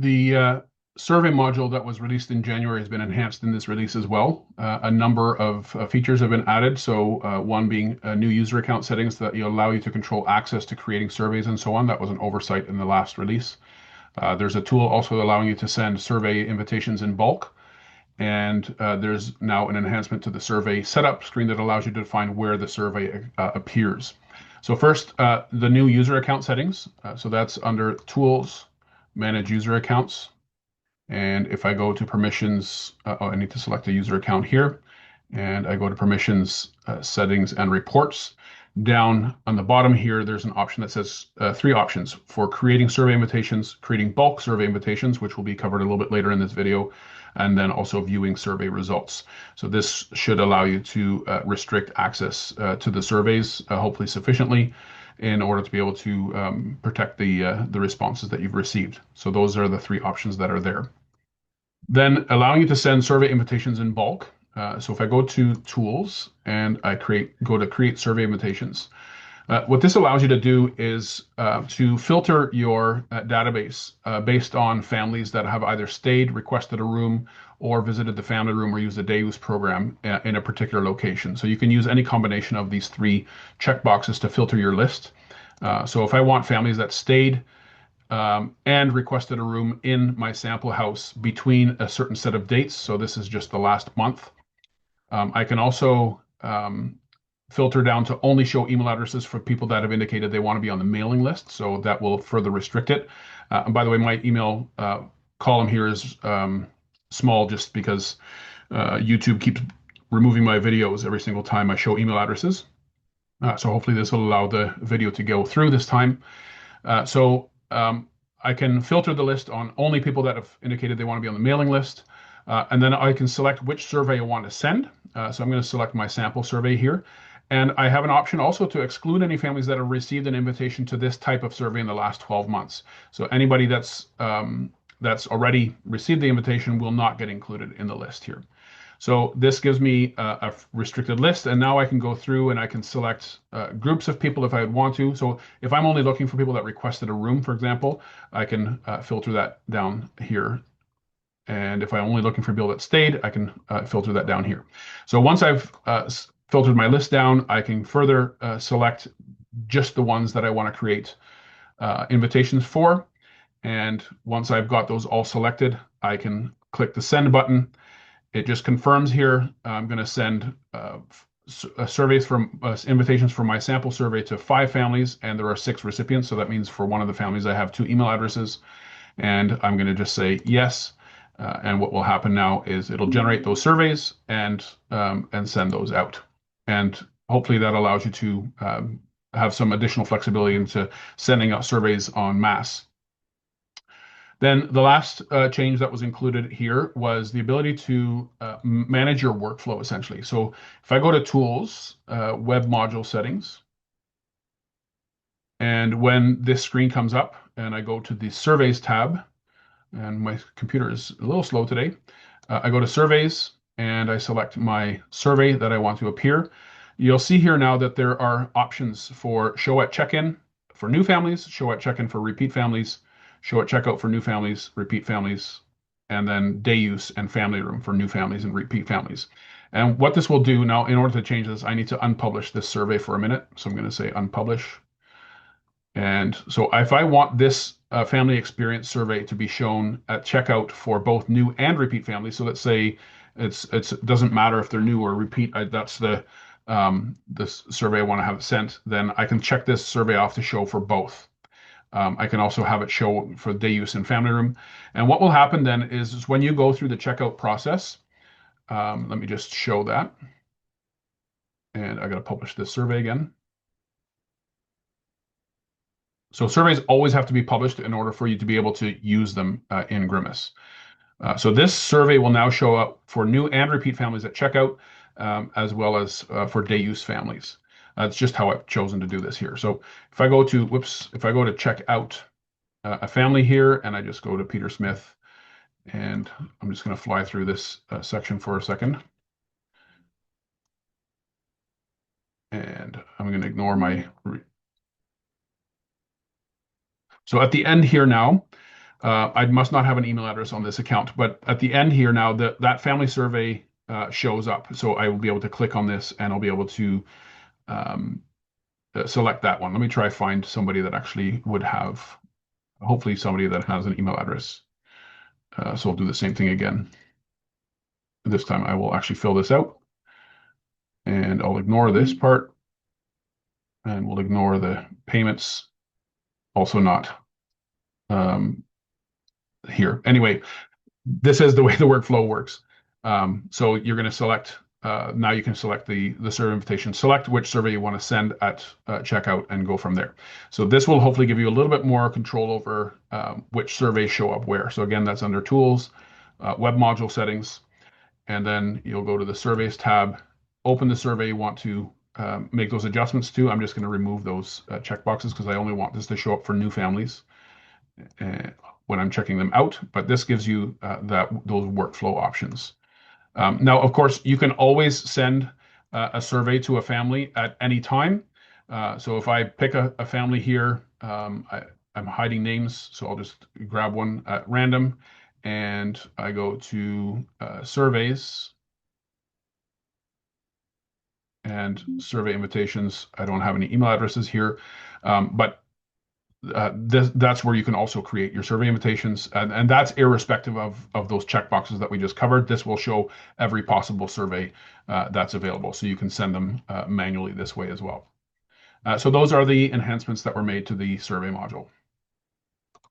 The survey module that was released in January has been enhanced in this release as well. A number of features have been added. So one being new user account settings that allow you to control access to creating surveys and so on. That was an oversight in the last release. There's a tool also allowing you to send survey invitations in bulk. And there's now an enhancement to the survey setup screen that allows you to define where the survey appears. So first, the new user account settings. So that's under Tools, Manage User Accounts. And if I go to permissions, I need to select a user account here. And I go to permissions, settings, and reports. Down on the bottom here, there's an option that says three options for creating survey invitations, creating bulk survey invitations, which will be covered a little bit later in this video, and then also viewing survey results. So this should allow you to restrict access to the surveys, hopefully sufficiently, in order to be able to protect the responses that you've received. So those are the three options that are there. Then allowing you to send survey invitations in bulk. So if I go to Tools and I go to Create Survey Invitations, what this allows you to do is to filter your database based on families that have either stayed, requested a room, or visited the family room or used the day use program in a particular location. So you can use any combination of these three checkboxes to filter your list. So if I want families that stayed and requested a room in my sample house between a certain set of dates, so this is just the last month, I can also filter down to only show email addresses for people that have indicated they want to be on the mailing list. So that will further restrict it. And by the way, my email column here is small just because YouTube keeps removing my videos every single time I show email addresses. So hopefully this will allow the video to go through this time. I can filter the list on only people that have indicated they want to be on the mailing list. And then I can select which survey I want to send. So I'm going to select my sample survey here. And I have an option also to exclude any families that have received an invitation to this type of survey in the last 12 months. So anybody that's already received the invitation will not get included in the list here. So this gives me a restricted list, and now I can go through and I can select groups of people if I would want to. So if I'm only looking for people that requested a room, for example, I can filter that down here. And if I'm only looking for people that stayed, I can filter that down here. So once I've filtered my list down, I can further select just the ones that I want to create invitations for. And once I've got those all selected, I can click the send button. It just confirms here I'm going to send surveys from invitations from my sample survey to 5 families, and there are 6 recipients. So that means for one of the families, I have 2 email addresses, and I'm going to just say yes. And what will happen now is it'll generate those surveys and send those out. And hopefully that allows you to have some additional flexibility into sending out surveys en masse. Then the last change that was included here was the ability to manage your workflow, essentially. So if I go to Tools, Web Module Settings, and when this screen comes up and I go to the Surveys tab, and my computer is a little slow today, I go to Surveys and I select my survey that I want to appear. You'll see here now that there are options for Show at Check-in for new families, Show at Check-in for repeat families, Show at Checkout for new families, repeat families, and then Day Use and Family Room for new families and repeat families. And what this will do now, in order to change this, I need to unpublish this survey for a minute. So I'm going to say Unpublish. And so if I want this family experience survey to be shown at checkout for both new and repeat families, so let's say it doesn't matter if they're new or repeat, that's the survey I want to have sent, then I can check this survey off to show for both. I can also have it show for Day Use and Family Room. And what will happen then is when you go through the checkout process, let me just show that. And I got to publish this survey again. So surveys always have to be published in order for you to be able to use them in GRMHIS. So this survey will now show up for new and repeat families at checkout, as well as for day use families. That's just how I've chosen to do this here. So if I go to check out a family here, and I just go to Peter Smith, and I'm just going to fly through this section for a second. And I'm going to ignore my... So at the end here now, I must not have an email address on this account, but at the end here now, that family survey shows up. So I will be able to click on this and I'll be able to um, select that one. Let me try find somebody that actually would have, hopefully somebody that has an email address. So I'll do the same thing again. This time I will actually fill this out and I'll ignore this part and we'll ignore the payments. Also not here. Anyway, this is the way the workflow works. So you're going to select, now you can select the survey invitation, select which survey you want to send at checkout and go from there. So this will hopefully give you a little bit more control over which surveys show up where. So again, that's under tools, web module settings, and then you'll go to the surveys tab, open the survey you want to make those adjustments to. I'm just going to remove those checkboxes because I only want this to show up for new families when I'm checking them out, but this gives you those workflow options. Now, of course, you can always send a survey to a family at any time. So if I pick a family here, I'm hiding names, so I'll just grab one at random, and I go to surveys and survey invitations. I don't have any email addresses here, but that's where you can also create your survey invitations, and that's irrespective of those checkboxes that we just covered. This will show every possible survey that's available, so you can send them manually this way as well. So those are the enhancements that were made to the survey module.